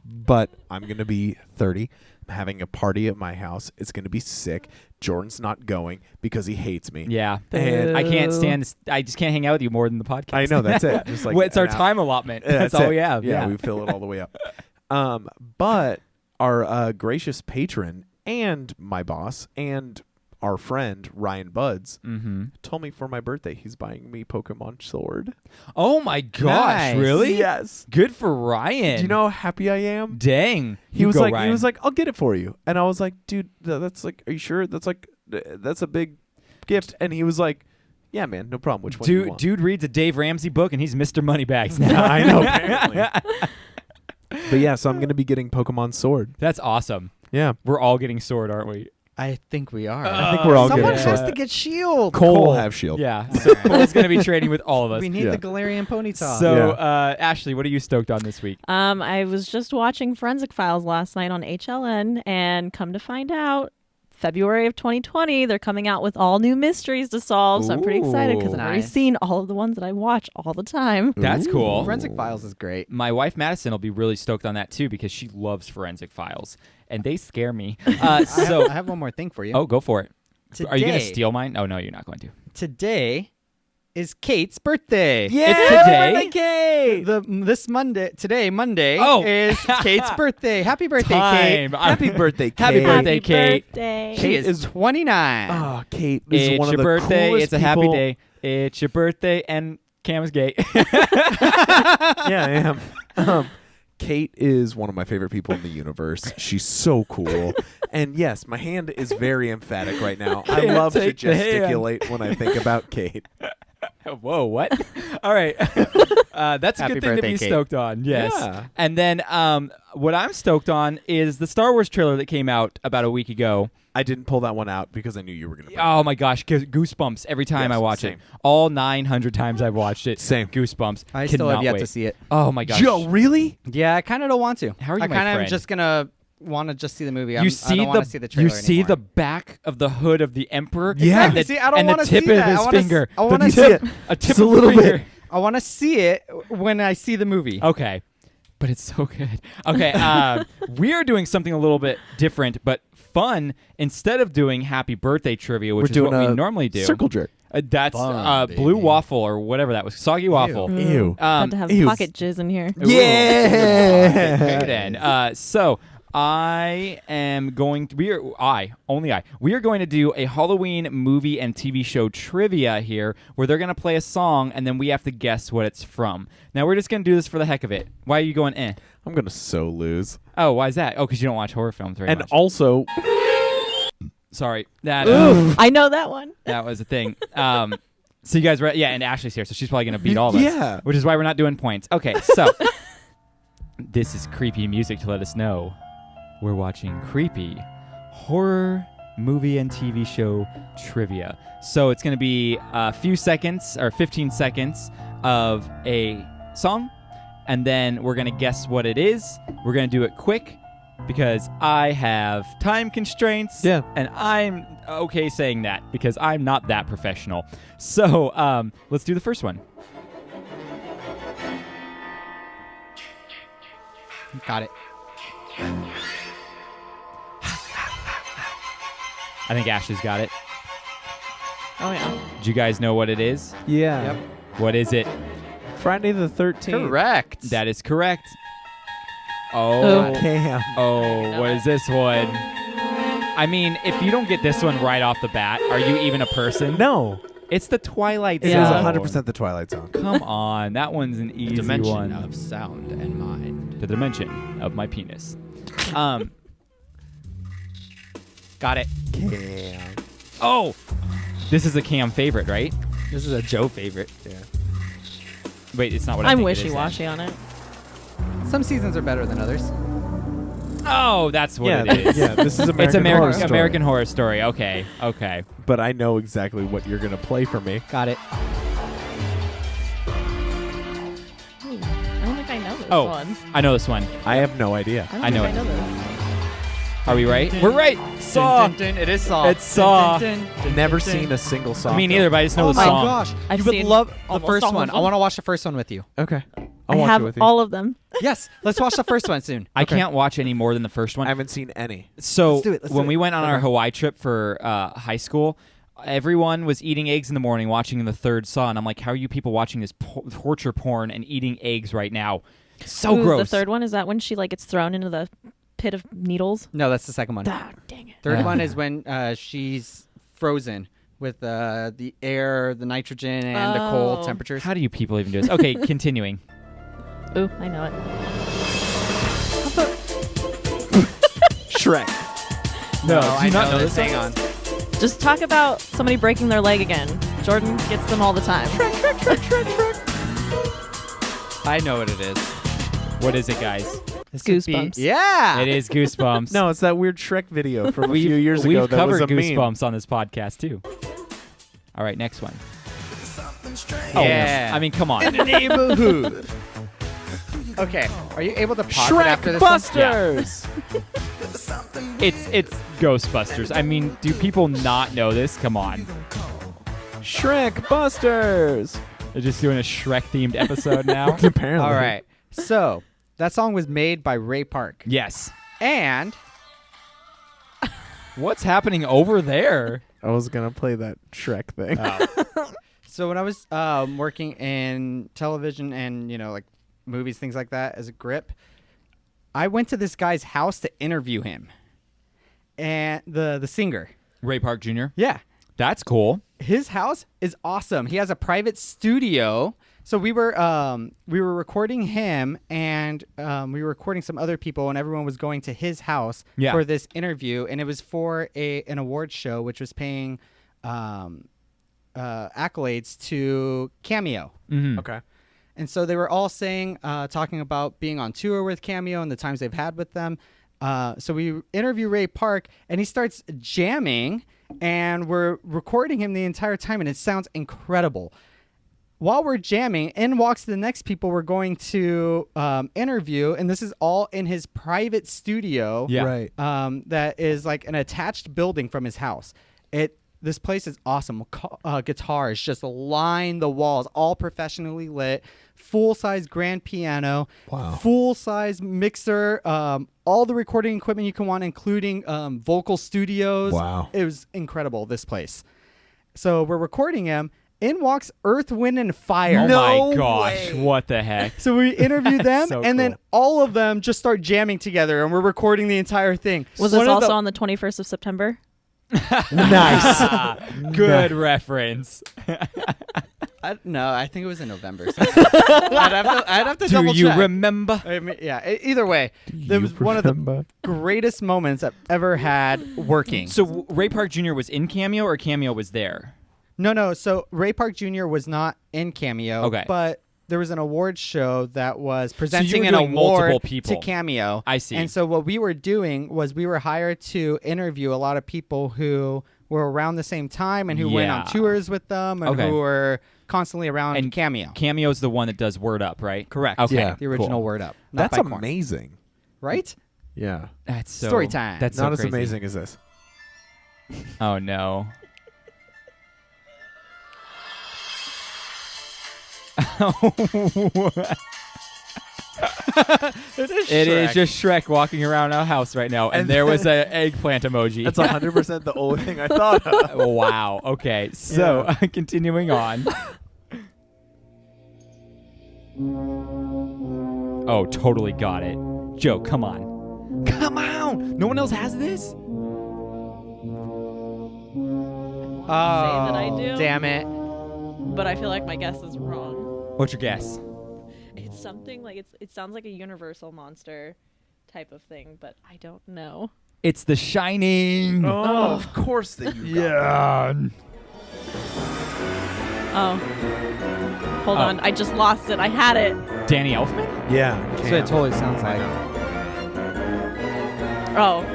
But I'm going to be 30. I'm having a party at my house. It's going to be sick. Jordan's not going because he hates me. Yeah. And I can't stand this. I just can't hang out with you more than the podcast. I know, that's it. Just like Well, it's our an hour. time allotment. Yeah, That's all it. we have. Yeah, we fill it all the way up. But our gracious patron and my boss and our friend Ryan Buds told me for my birthday he's buying me Pokemon Sword. Oh my gosh! Nice. Really? Yes. Good for Ryan. Do you know how happy I am? Dang. He You was go, like, Ryan. I'll get it for you. And I was like, dude, that's like, are you sure? That's a big gift. And he was like, yeah, man, no problem. Which one do you want? Dude reads a Dave Ramsey book and he's Mr. Moneybags now. I know, apparently. But yeah, so I'm going to be getting Pokemon Sword. That's awesome. Yeah. We're all getting Sword, aren't we? I think we are. I think we're all Someone getting has Sword. to get Shield. Cole will Cole. have Shield. Yeah. So Cole's going to be trading with all of us. We need Yeah. the Galarian Ponyta. So, Ashley, what are you stoked on this week? I was just watching Forensic Files last night on HLN, and come to find out, February of 2020, they're coming out with all new mysteries to solve. So I'm pretty excited because I've already Nice. seen all of the ones that I watch all the time. That's cool. Forensic Files is great. My wife Madison will be really stoked on that too because she loves Forensic Files and they scare me. I So, have one more thing for you. oh, go for it. Are you going to Today- steal mine? Oh no, you're not going to. Today is Keight's birthday. It's today. Today, Monday, Oh. is Keight's birthday. Happy birthday, Keight. Time. Happy birthday, Kate. Happy birthday, Keight. birthday. She is 29. Oh, Kate is It's one your of the birthday. coolest It's a happy people- day. It's your birthday, and Cam is gay. Yeah, I am. Kate is one of my favorite people in the universe. She's so cool. And yes, my hand is very emphatic right now. I Can't love to take the hand. gesticulate when I think about Kate. Whoa, what? All right. That's a Happy good thing to birthday, be Kate. stoked on. Yes. Yeah. And then what I'm stoked on is the Star Wars trailer that came out about a week ago. I didn't pull that one out because I knew you were going to. Oh my gosh, goosebumps every time Yes, I watch same. it. All 900 times I've watched it. Same. Goosebumps. I still have Cannot yet wait. to see it. Oh my gosh. Joe, really? Yeah, I kind of don't want to. How are you, I my kind of friend? just gonna want to just see the movie. You I see don't want to see the trailer you see anymore. the back of the hood of the Emperor. Yeah. And the, See, I don't and the wanna tip see of that. his I wanna finger. I wanna The see tip- it. A tip Just a of little the finger. bit. I want to see it when I see the movie. Okay. But it's so good. Okay, we are doing something a little bit different, but fun. Instead of doing happy birthday trivia, which We're is doing what we a normally do. Circle jerk. That's Fun, blue baby. waffle or whatever that was. Soggy waffle. Ew. About to have ew. pocket jizz in here. Ooh. Yeah. Okay, then. So I am going to. We are going to do a Halloween movie and TV show trivia here, where they're going to play a song and then we have to guess what it's from. Now we're just going to do this for the heck of it. Why are you going? I'm going to so lose. Oh, why is that? Oh, because you don't watch horror films very And much. also, Sorry, that I know that one. that was a thing. So you guys, yeah, and Ashley's here, so she's probably going to beat all of us. Yeah. Which is why we're not doing points. Okay, so this is creepy music to let us know we're watching creepy horror movie and TV show trivia. So it's going to be a few seconds or 15 seconds of a song, and then we're going to guess what it is. We're going to do it quick because I have time constraints. Yeah. And I'm okay saying that because I'm not that professional. So let's do the first one. Got it. I think Ashley's got it. Oh, yeah. Do you guys know what it is? yeah. Yep. What is it? Friday the 13th. Correct. That is correct. Oh. Damn. Oh, what is this one? I mean, if you don't get this one right off the bat, are you even a person? No. It's the Twilight It Zone. is Yeah. 100% the Twilight Zone. Come on, that one's an easy Dimension one. of sound and mind. The dimension of my penis. Got it. Damn. Oh, this is a Cam favorite, right? This is a Joe favorite. Yeah. Wait, it's not what I I'm think it is. wishy-washy on it. Some seasons are better than others. Oh, that's what Yeah, it is. yeah, this is American It's Horror American Story. American Horror Story. Okay, okay. But I know exactly what you're going to play for me. Got it. I don't think I know this Oh, one. I know this one. I have no idea. I don't I know think it. I know this. Are we right? We're right. Saw. It is Saw. It's Saw. Never seen a single Saw. Me film. neither, but I just know Oh the my song. gosh. I've You would seen love the almost first all of one. I them. want to watch the first one with you. Okay. I I'll watch have it with you. all of them. Yes, let's watch the first one soon. I can't watch any more than the first one. I haven't seen any. So Let's do it, let's when do we it. went on our Okay. Hawaii trip for high school, everyone was eating eggs in the morning, watching the third Saw, and I'm like, how are you people watching this torture porn and eating eggs right now? So Ooh, gross. The third one, is that when she like gets thrown into the pit of needles? No, that's the second one. Ah, dang it. Third one is when she's frozen with the air, the nitrogen, and the cold Oh. temperatures. How do you people even do this? Okay, continuing. Ooh, I know it. Shrek. No, I do you not know this. this? Hang on. Just talk about somebody breaking their leg again. Jordan gets them all the time. I know what it is. What is it, guys? This would be- Goosebumps. Yeah. It is Goosebumps. No, it's that weird Shrek video from a few years we've ago that was covered a meme. Goosebumps on this podcast, too. All right, next one. Yeah. I mean, come on. Neighborhood. Okay. Are you able to pause it after Shrek this one? Busters. It's Ghostbusters. I mean, do people not know this? Come on. Shrek Busters. They're just doing a Shrek-themed episode now. Apparently. All right. So that song was made by Ray Park, Yes. and What's happening over there? I was gonna play that Shrek thing. so when I was working in television and like movies, things like that as a grip, I went to this guy's house to interview him, and the singer. Ray Park Jr. Yeah. That's cool. His house is awesome. He has a private studio. So we were recording him, and we were recording some other people, and everyone was going to his house for this interview, and it was for an awards show, which was paying accolades to Cameo. Mm-hmm. Okay. And so they were all talking about being on tour with Cameo and the times they've had with them. So we interview Ray Park, and he starts jamming, and we're recording him the entire time, and it sounds incredible. While we're jamming, in walks the next people we're going to interview, and this is all in his private studio. Yeah. Right. That is like an attached building from his house. This place is awesome. Guitars just line the walls, all professionally lit. Full-size grand piano. Wow. Full-size mixer. All the recording equipment you can want, including vocal studios. Wow. It was incredible, this place. So we're recording him. In walks Earth, Wind, and Fire. Oh No my gosh. way. What the heck? So we interview them, So and then cool. all of them just start jamming together, and we're recording the entire thing. Was One this of also the- on the 21st of September? Nice. Good reference. No, I think it was in November. I'd have to Do double you check. remember? I mean, either way, that was one of the greatest moments I've ever had working. So Ray Park Jr. was in Cameo, or Cameo was there? No. So Ray Park Jr. was not in Cameo. Okay. But there was an awards show that was you presenting were an doing multiple award people. to Cameo. I see. And so what we were doing was we were hired to interview a lot of people who were around the same time and who went on Yeah. tours with them and Okay. who were constantly around And Cameo. Cameo's the one that does Word Up, right? Correct. Okay. Yeah. The original cool. Word Up. Not That's by Korn. amazing. Right? Yeah. That's so Story time. That's so Not as crazy. amazing as this. Oh no. It is just Shrek walking around our house right now, and there was an eggplant emoji. That's 100% the only thing I thought of. Wow. Okay. So continuing on. Oh, totally got it. Joe, come on. Come on. No one else has this? Oh, that I do? damn it. But I feel like my guess is wrong. What's your guess? It's something like it sounds like a universal monster type of thing, but I don't know. It's The Shining. Oh, of course that you got Yeah. Oh. Hold on. I just lost it. I had it. Danny Elfman? that. Yeah. So it totally sounds like. Oh.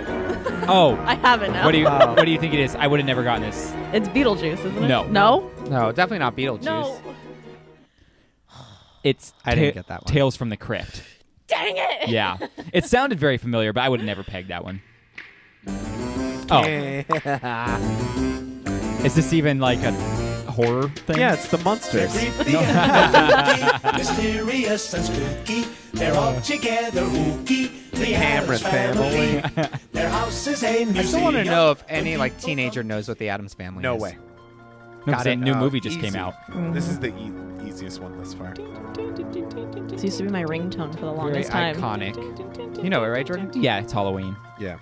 Oh. I have it now. What do you Oh. What do you think it is? I would have never gotten this. It's Beetlejuice, isn't it? No. No? No, definitely not Beetlejuice. No. It's I didn't get that one. Tales from the Crypt. Dang it. Yeah. It sounded very familiar, but I would have never pegged that one. Oh. Is this even like a horror thing? Yeah, it's the Munsters. Mysterious and spooky, they're all together ooky. The Hamlet Addams family. Their house is a museum. I still want to know if any like teenager knows what the Addams Family No is. way. No, 'cause Got a it. new movie just came Easy. out. This is the easiest one thus far. This used to be my ringtone for the Very longest time. iconic. You know it, right, Jordan? Yeah, it's Halloween. Yeah.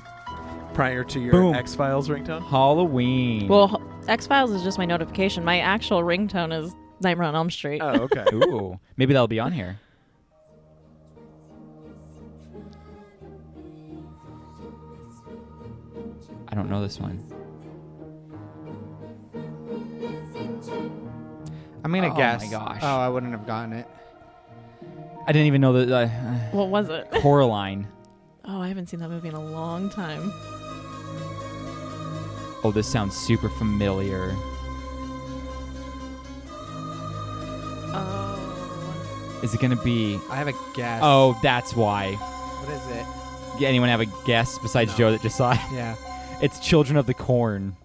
Prior to your Boom. X-Files ringtone? Halloween. Well, X-Files is just my notification. My actual ringtone is Nightmare on Elm Street. Oh, okay. Ooh, maybe that'll be on here. I don't know this one. I'm gonna Oh my guess. gosh. Oh, I wouldn't have gotten it. I didn't even know that. What was it? Coraline. Oh, I haven't seen that movie in a long time. Oh, this sounds super familiar. Oh. Is it gonna be? I have a guess. Oh, that's why. What is it? Yeah, anyone have a guess besides No. Joe that just saw it? Yeah. It's Children of the Corn.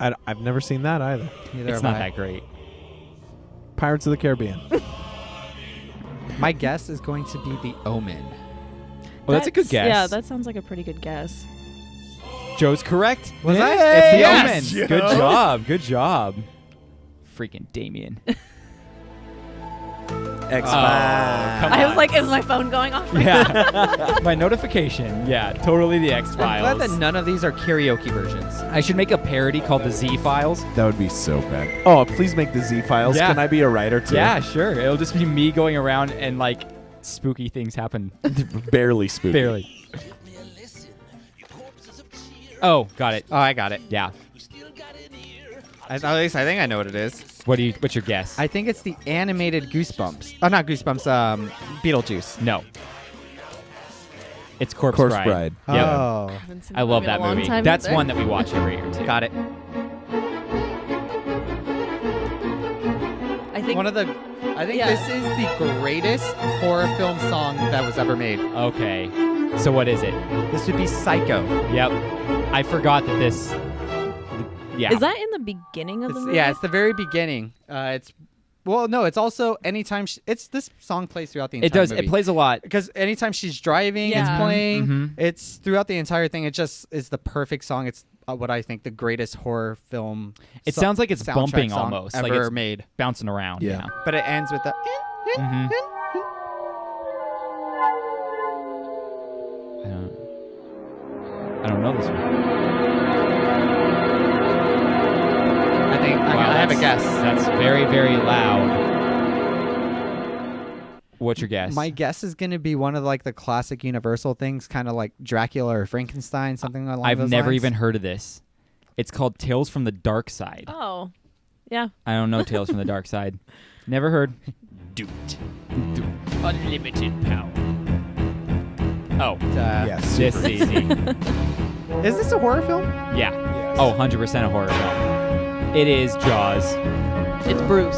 I've never seen that either. Neither It's have not I. that great. Pirates of the Caribbean. My guess is going to be The Omen. Well, that's a good guess. Yeah, that sounds like a pretty good guess. Joe's correct. Was I? It's The Yes, Omen. Joe. Good job. Good job. Freaking Damien. X-Files. come I was on. like, is my phone going off? Right Yeah. My notification. Yeah, totally the I'm X-Files. glad that none of these are karaoke versions. I should make a parody called the Z-Files. That would be so bad. Oh, please make the Z-Files. Yeah. Can I be a writer too? Yeah, sure. It'll just be me going around and like spooky things happen. Barely spooky. Barely. Oh, got it. Oh, I got it. Yeah. At least I think I know what it is. What's your guess? I think it's the animated Goosebumps. Oh, not Goosebumps. Beetlejuice. No. It's Corpse Corpse Bride. Bride. Yep. Oh. Haven't seen I love in a that long movie. time That's either. one that we watch every year too. Got it. I think I think Yeah. this is the greatest horror film song that was ever made. Okay. So what is it? This would be Psycho. Yep. I forgot that this. Yeah. Is that in the beginning of the movie? Yeah, it's the very beginning. It's also anytime it's this song plays throughout the entire It does. movie. It plays a lot. Because anytime she's driving, Yeah. it's playing. Mhm. It's throughout the entire thing. It just is the perfect song. It's what I think the greatest horror film. It sounds like it's soundtrack bumping song almost, ever like it's made. bouncing around. Yeah. But it ends with the. Mhm. I don't know this one. I think I have a guess. That's very, very loud. What's your guess? My guess is going to be one of like the classic Universal things, kind of like Dracula or Frankenstein, something along I've those never lines. even heard of this. It's called Tales from the Dark Side. Oh. Yeah. I don't know Tales from the Dark Side. Never heard. Do unlimited power. Oh, Yes. this is easy. Is this a horror film? Yeah. Yes. Oh, 100% a horror film. It is Jaws. It's Bruce.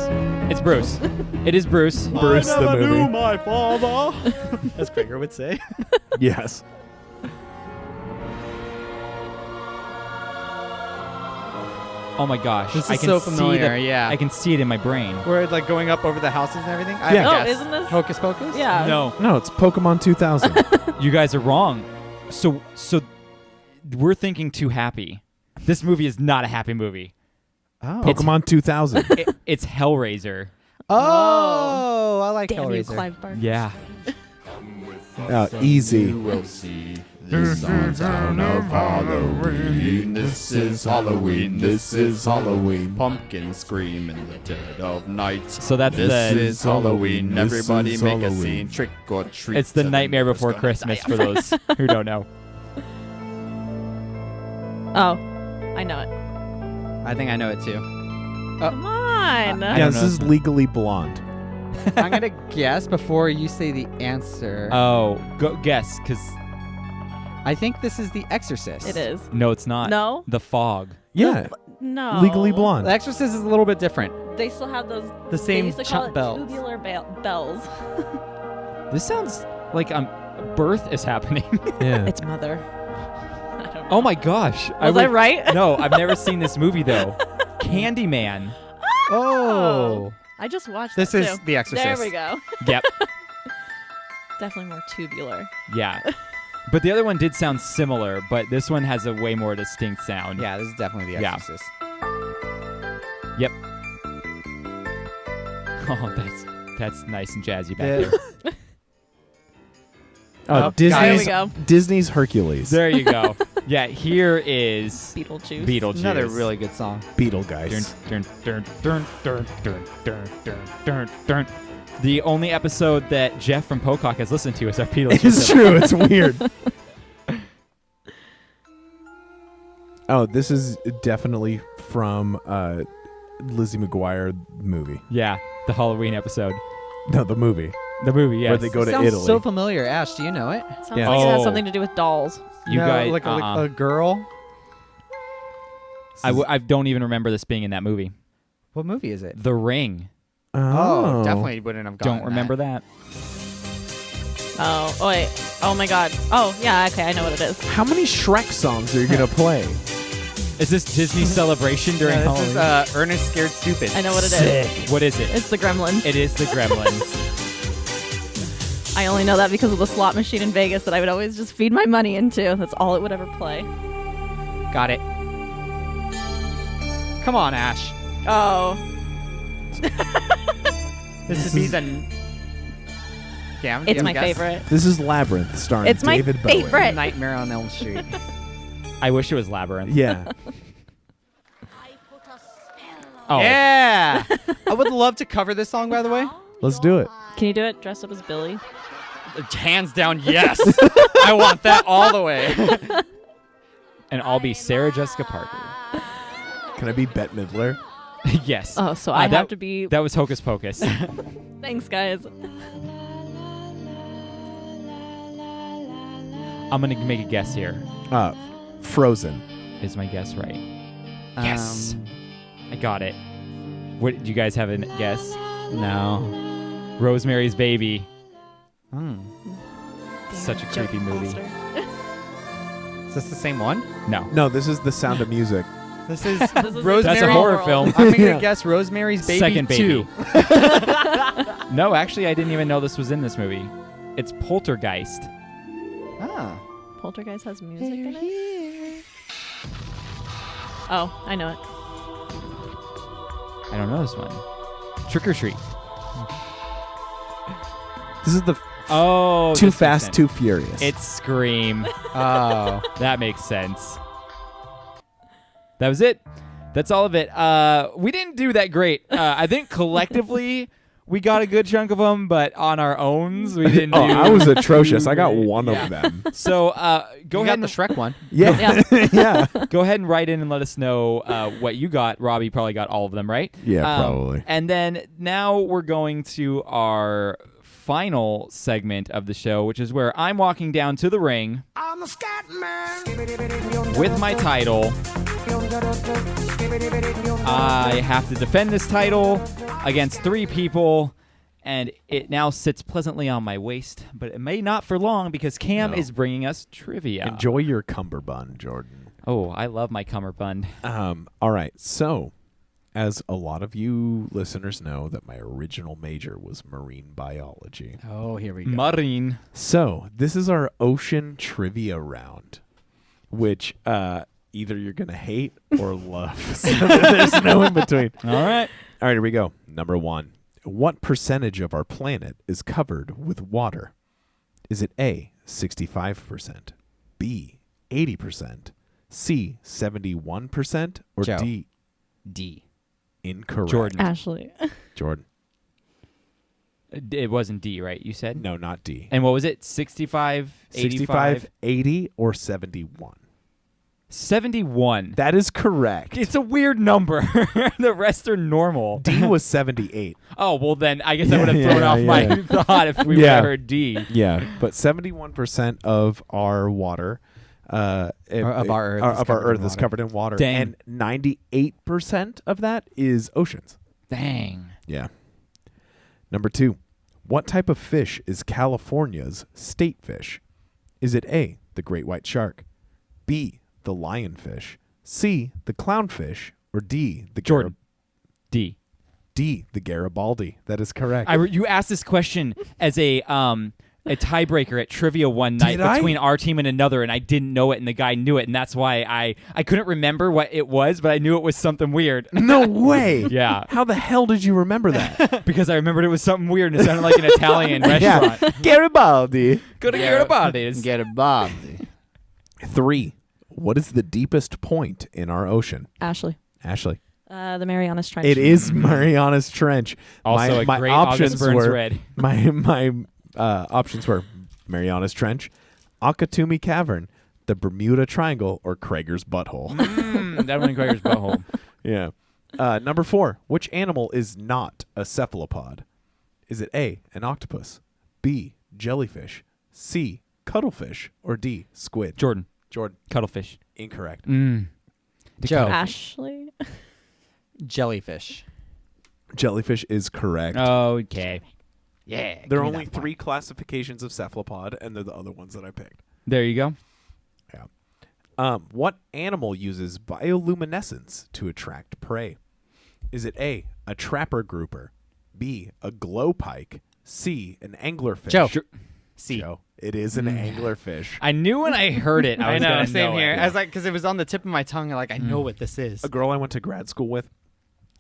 It's Bruce. It is Bruce. Bruce the movie. my father. As Krager would say. Yes. Oh my gosh. This I is can so see familiar, the- yeah. I can see it in my brain. We're like going up over the houses and everything. I Yeah. have a Oh, guess. isn't this- Hocus Pocus? Yeah. No, No, it's Pokemon 2000. you guys are wrong. So we're thinking too happy. This movie is not a happy movie. Oh. Pokemon 2000. It's Hellraiser. Oh, I like Damn you, Hellraiser. Clive Barker. Yeah. Easy. will see this on town of Halloween. This is Halloween. This is Halloween. Pumpkins scream in the dead of night. So that's This the. is Halloween. This Everybody is make a Halloween. scene. Trick or treat. It's the 7 Nightmare members Before gonna Christmas die. for those who don't know. Oh. I know it. I think I know it too. Come on. I Yeah, don't this know. is Legally Blonde. I'm going to guess before you say the answer. Oh, go guess, because I think this is The Exorcist. It is. no, it's not. No? The Fog. Yeah. No. Legally Blonde. The Exorcist is a little bit different. They still have those. The same They used to call it bells. tubular bells. This sounds like birth is happening. Yeah. It's mother. I don't Oh my gosh. Was I right? No, I've never seen this movie though. Candyman. Oh. I just watched This that is too. The Exorcist. There we go. Yep. Definitely more tubular. Yeah. But the other one did sound similar, but this one has a way more distinct sound. Yeah, this is definitely The Yeah. Exorcist. Yep. Oh, that's nice and jazzy back there. Oh, There we Disney's go. Disney's Hercules. There you go. Yeah, here is Beetlejuice. Beetlejuice. Another really good song. Beetlegeist. Dun, dun, dun, dun, dun, dun, dun, dun, dun. The only episode that Jeff from Pocock has listened to is our Beetlejuice. It's true. It's weird. Oh, this is definitely from Lizzie McGuire movie. Yeah, the Halloween episode. No, the movie. The movie, yes. Where they go to Sounds Italy. so familiar. Ash, do you know it? Sounds Yeah. like it has Oh. something to do with dolls. You no, guys, like a girl. I don't even remember this being in that movie. What movie is it? The Ring. Oh, definitely wouldn't have gotten Don't remember that. Oh, wait. Oh my god. Oh, yeah, okay, I know what it is. How many Shrek songs are you going to play? Is this Disney Celebration during This Halloween? is Ernest Scared Stupid. I know what it is. What is it? It's the Gremlins. It is the Gremlins. I only know that because of the slot machine in Vegas that I would always just feed my money into. That's all it would ever play. Got it. Come on, Ash. Oh. This would be the. Yeah, It's my favorite. This is Labyrinth starring It's my David Bowie. favorite. Nightmare on Elm Street. I wish it was Labyrinth. Yeah. Oh. Yeah. I would love to cover this song, by the way. Let's do it. Can you do it dressed up as Billy? Hands down, yes. I want that all the way. And I'll be Sarah Jessica Parker. Can I be Bette Midler? Yes. Oh, so I that- have to be... That was Hocus Pocus. Thanks, guys. I'm going to make a guess here. Frozen. Is my guess right? Yes. Um, I got it. What, do you guys have a guess? No. Rosemary's Baby. Hmm. Such a creepy movie. Is this the same one? No. No, this is The Sound of Music. This is This is Rosemary. That's a horror film. I'm gonna Yeah. guess Rosemary's Baby Second 2. Baby. No, actually, I didn't even know this was in this movie. It's Poltergeist. Ah. Poltergeist has music in it? Oh, I know it. I don't know this one. Trick or Treat. This is the Oh, Too this makes Fast, sense. Too Furious. It's Scream. Oh. That makes sense. That was it. That's all of it. We didn't do that great. I think collectively we got a good chunk of them, but on our owns we didn't. Oh, do I was atrocious. I got great. one Yeah. of them. So Go go ahead got and the Shrek one. Yeah. Yeah. Yeah. go ahead and write in and let us know what you got. Robbie probably got all of them, right? Yeah, probably. And then now we're going to our final segment of the show, which is where I'm walking down to the ring with my title. I have to defend this title against 3 people, and it now sits pleasantly on my waist, but it may not for long because Cam No. is bringing us trivia. Enjoy your cummerbund, Jordan. Oh, I love my cummerbund. All right. So, as a lot of you listeners know, that my original major was marine biology. Oh, here we go. Marine. So, this is our ocean trivia round, which either you're going to hate or love. So there's no in between. All right. All right, here we go. Number 1. What percentage of our planet is covered with water? Is it A, 65%, B, 80%, C, 71%, or Joe. D, D. incorrect? Jordan. Ashley. Jordan. It wasn't D, right? You said? No, not D. And what was it? 65, 65, 80, or 71? 71. That is correct. It's a weird number. The rest are normal. D was 78. Oh, well then I guess I would have Yeah, thrown yeah, off my yeah. thought if we would Yeah. have heard D. Yeah, but 71% of our water, of our Earth is of our covered in Earth is water. covered in water, Dang. and 98% of that is oceans. Dang. Yeah. Number 2, what type of fish is California's state fish? Is it A, the great white shark, B, the lionfish, C, the clownfish, or D, the Jordan. D. D, the Garibaldi. That is correct. You asked this question as a tiebreaker at trivia one night Did I? between our team and another, and I didn't know it, and the guy knew it, and that's why I couldn't remember what it was, but I knew it was something weird. No way. Yeah. How the hell did you remember that? Because I remembered it was something weird, and it sounded like an Italian restaurant. Garibaldi. Go to Garibaldi's. Get a bob. 3. What is the deepest point in our ocean? Ashley. Ashley. The Marianas Trench. It is Marianas Trench. Also my a great options August Burns were Red. my options were Marianas Trench, Akatumi Cavern, the Bermuda Triangle, or Krager's Butthole. That one in Krager's butthole. Yeah. Number 4. Which animal is not a cephalopod? Is it A, an octopus, B, jellyfish, C, cuttlefish, or D, squid? Jordan. Cuttlefish. Incorrect. Joe. Ashley. Jellyfish. Jellyfish is correct. Okay. Yeah. There are give me only that point. 3 classifications of cephalopod, and they're the other ones that I picked. There you go. Yeah. What animal uses bioluminescence to attract prey? Is it A, a trapper grouper, B, a glow pike, C, an anglerfish? Joe. C. Joe. It is an anglerfish. I knew when I heard it, I was gonna same know here. it. I was like, because it was on the tip of my tongue. Like, I know what this is. A girl I went to grad school with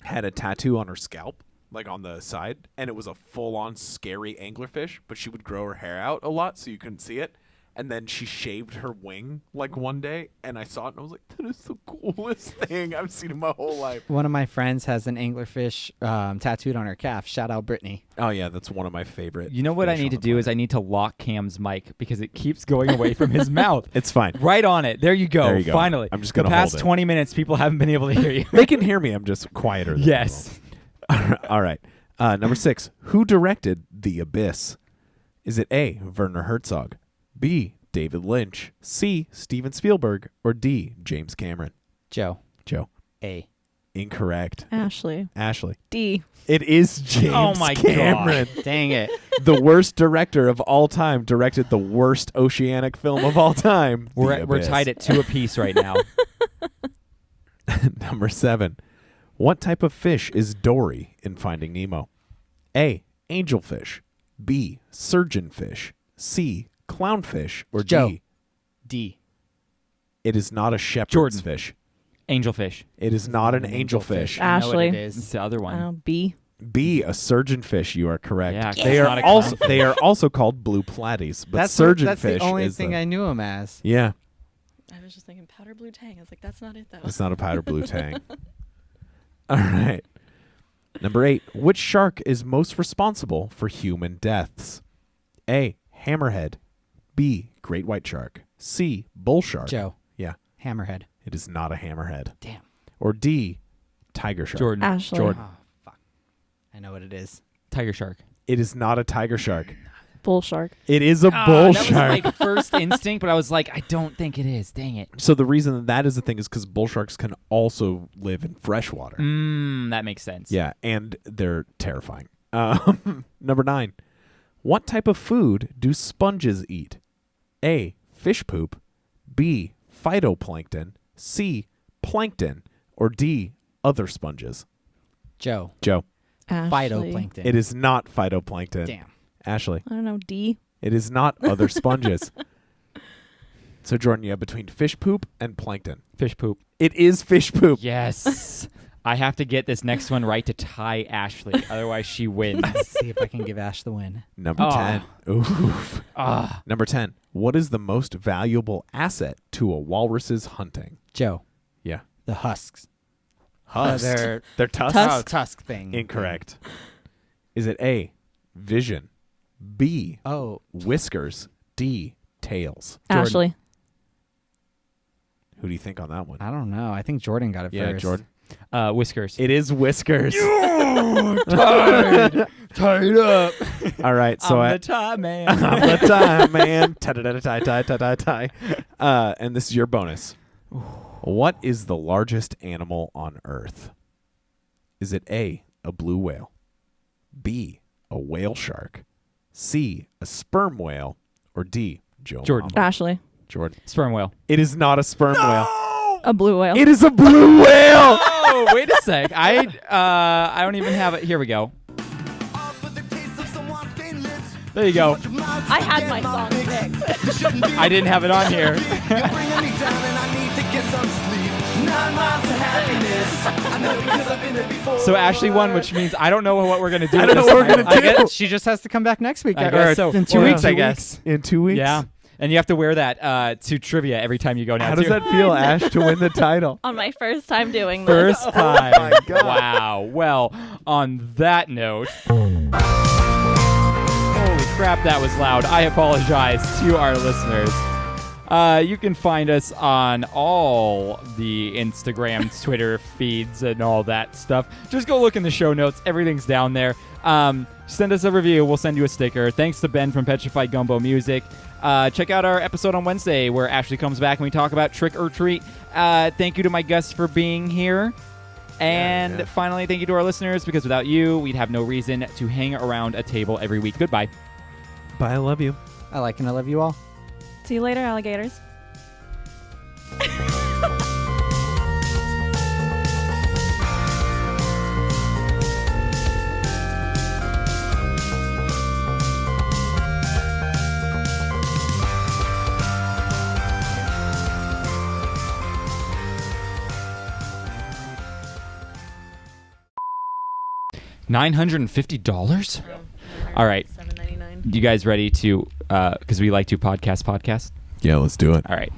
had a tattoo on her scalp, like on the side, and it was a full-on scary anglerfish, but she would grow her hair out a lot so you couldn't see it. And then she shaved her wing like one day, and I saw it, and I was like, that is the coolest thing I've seen in my whole life. One of my friends has an anglerfish tattooed on her calf. Shout out Brittany. Oh, yeah, that's one of my favorite. You know what I fish need on to the do is planet. I need to lock Cam's mic because it keeps going away from his mouth. It's fine. Right on it. There you go. There you go. Finally. I'm just gonna The past hold it. 20 minutes, people haven't been able to hear you. They can hear me. I'm just quieter than Yes. normal. All right. Number 6. Who directed The Abyss? Is it A, Werner Herzog, B, David Lynch, C, Steven Spielberg, or D, James Cameron? Joe. Joe. A. Incorrect. Ashley. Ashley. D. It is James Oh my Cameron. Dang it. The worst director of all time directed the worst oceanic film of all time. The We're Abyss. tied at 2 apiece right now. Number 7. What type of fish is Dory in Finding Nemo? A, angelfish, B, surgeonfish, C, clownfish, or Joe. D? D. It is not a shepherd's Jordan. fish. Angelfish. It is not an angelfish. I know what it Ashley. is. It's the other one. B. B, a surgeonfish. You are correct. Yeah, they it's are not a also clownfish. they are also called blue platies, but That's surgeonfish the only is thing I knew him as. Yeah, I was just thinking powder blue tang. I was like, that's not it though. it's not a powder blue tang. All right. Number 8. Which shark is most responsible for human deaths? A, hammerhead, B, great white shark, C, bull shark. Joe. Yeah, Hammerhead. it is not a hammerhead. Damn. Or D, tiger shark. Jordan. Ashley. Jordan. Oh, fuck. I know what it is. Tiger shark. It is not a tiger shark. Bull shark. It is a bull that shark. was my first instinct, but I was like, I don't think it is. Dang it. So the reason that is the thing is because bull sharks can also live in fresh water. That makes sense. Yeah, and they're terrifying. Number 9. What type of food do sponges eat? A, fish poop, B, phytoplankton, C, plankton, or D, other sponges? Joe. Joe. Ashley. Phytoplankton. It is not phytoplankton. Damn. Ashley. I don't know. D. It is not other sponges. So, Jordan, you have between fish poop and plankton. Fish poop. It is fish poop. Yes. I have to get this next one right to tie Ashley. Otherwise, she wins. Let's see if I can give Ash the win. Number 10. Oof. Number 10. What is the most valuable asset to a walrus's hunting? Joe. Yeah. The husks. Husks. They're tusks? Oh, tusk thing. Incorrect. Is it A, vision, B, Oh. whiskers, D, tails? Ashley. Who do you think on that one? I don't know. I think Jordan got it Yeah, first. Jordan. Whiskers. It is whiskers. Tied up. All right, so I'm the tie man. I'm the time man. Tie. And this is your bonus. What is the largest animal on Earth? Is it A, a blue whale, B, a whale shark, C, a sperm whale, or D, Joe Jordan. Mama? Ashley. Jordan. Sperm whale. It is not a sperm whale. A blue whale. It is a blue whale. Oh, wait a sec. I don't even have it. Here we go. There you go. I had my song picked. I didn't have it on here. So Ashely won, which means I don't know what we're gonna do. I don't know this what we're time. gonna I do. guess she just has to come back next week. I or guess so. in 2 Or weeks, in I 2 guess. In 2 weeks? Yeah, and you have to wear that to trivia every time you go now. How does too. that feel, Ash, to win the title? On my first time doing this. First time. my God. Wow. Well, on that note, holy crap, that was loud. I apologize to our listeners. You can find us on all the Instagram, Twitter feeds, and all that stuff. Just go look in the show notes. Everything's down there. Send us a review. We'll send you a sticker. Thanks to Ben from Petrified Gumbo Music. Check out our episode on Wednesday where Ashely comes back and we talk about Trick or Treat. Thank you to my guests for being here. And finally, thank you to our listeners, because without you, we'd have no reason to hang around a table every week. Goodbye. Bye, I love you. I like and I love you all. See you later, alligators. $950? All right. $7.99. You guys ready to, because we like to podcast? Yeah, let's do it. All right.